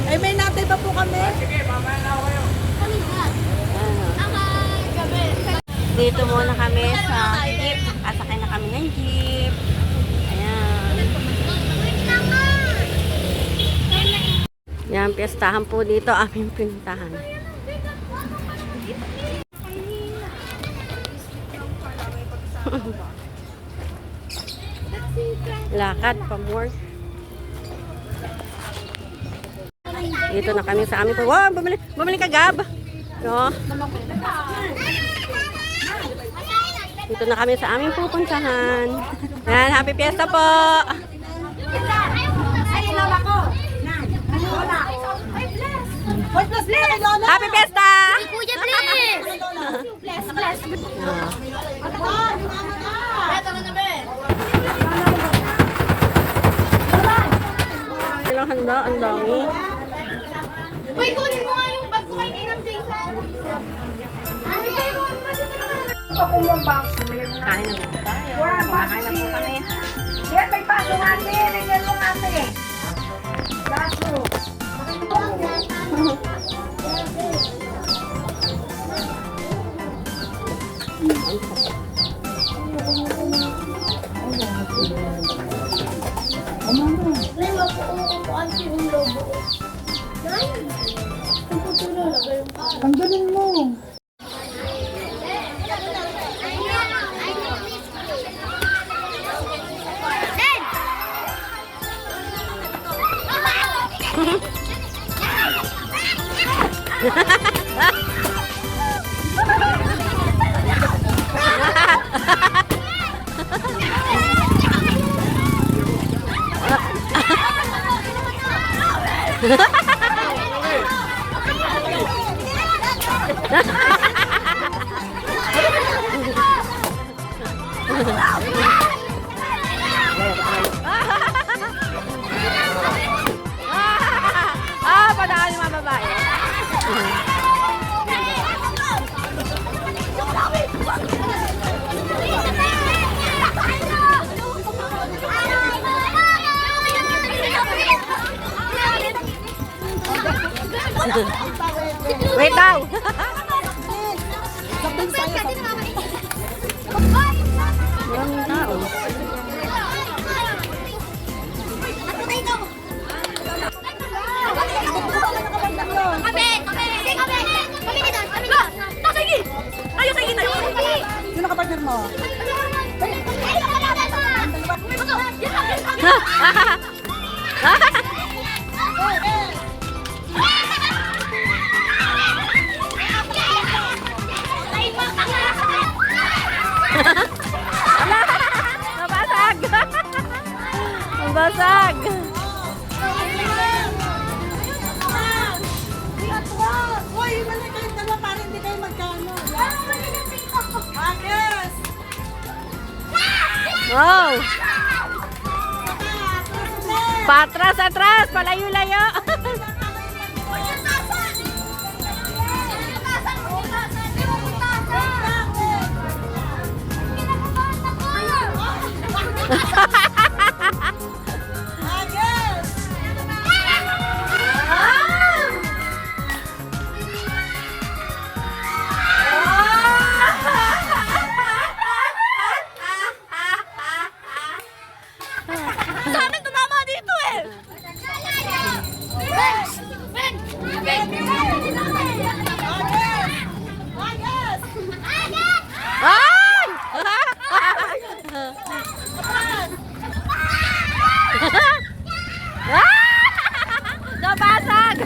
Ay, may natay ba po kami? Sige, mamaya na ako kayo. Dito muna kami sa jeep. Asakay na kami ng jeep. Ayan. Yan, piyestahan po dito. Aming pinuntahan. Lakad pa more. Dito na kami sa amin. Wow, bumili ka, Gab. No? Dito na kami sa aming pupuntahan. Yan, happy fiesta po. Happy fiesta! Kuya, please! Bless, bless. Ilang handa, ang dami. Uy, kunin mo nga yung bag ko kay Ninang Jason. Kain na po tayo. Kain na po kami. Yan, may paso natin. Nandiyan mo natin. Paso. May mapukukuan si yung lobo. Nay! Puputulong na ba yung Tanggalin mo. Padaan yung mga babae. Wait daw. Maraming tao. Sino kapatid mo? Nabasag. Nabasag. Uy, mali kayo dalawa para hindi kayo magkano. Agnes! Wow. Patras, atras. Palayo-layo. Agnes! Sa amin tumama dito eh. Ay! Nabasag!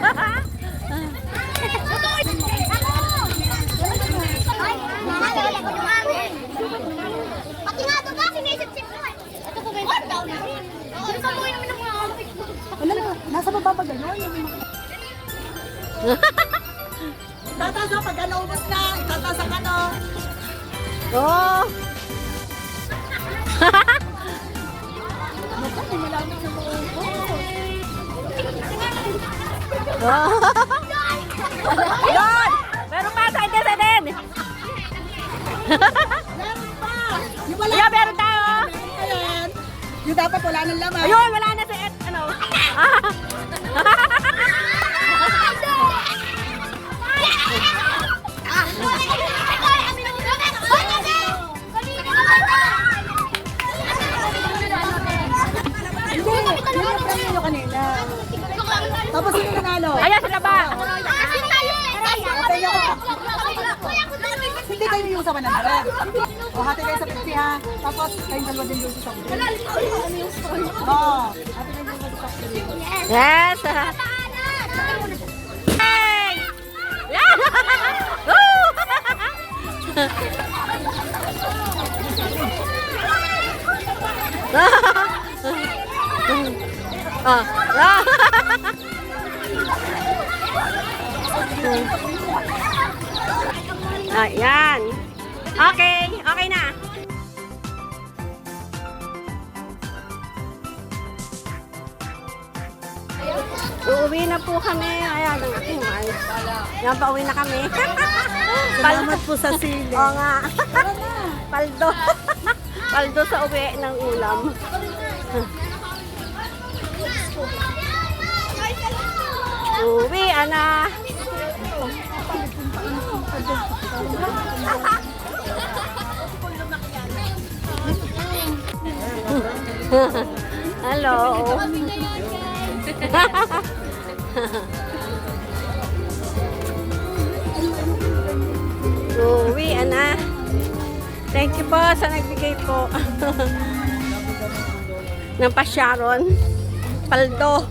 Pati nga ito ba, sinisip-sip ko eh. Ito po ba yung down na rin? Oo, isa mo naman ang mga outfit ko. Ano na? Nasa baba pa gano'n? Tataas na pag naubos na. Tataas ang ano. Oh! Naku, nilaman sa buong ko. Yun! Meron pa sa ite sa din! Meron pa! Yung wala Yeah, meron tayo! Ayan. Yung dapat wala nang laman. Ayun, wala na si Ed. Ano? Hindi, yun ang premyo nyo kanina. Tapos sino nanalo? Ayan, sila ba? Hindi kayo yung sa 100. O, hati kayo sa 50 ha. Tapos, kayong dalawa din yung sa soft drink. Oo. Hati kayo dalawa sa soft drink. Yes! Hey! Yeah! Woo! Ah, ah. Ayan. Okay, okay na. Uuwi na po kami. Ayan, ang aking mahal. Yan, pauwi na kami. Salamat po sa sili. Oo nga. Paldo. Paldo sa uwi ng ulam. Uwi, ana. Hello. Uwi, ana. Thank you po sa nagbigay po ng pasyaron. Paldo.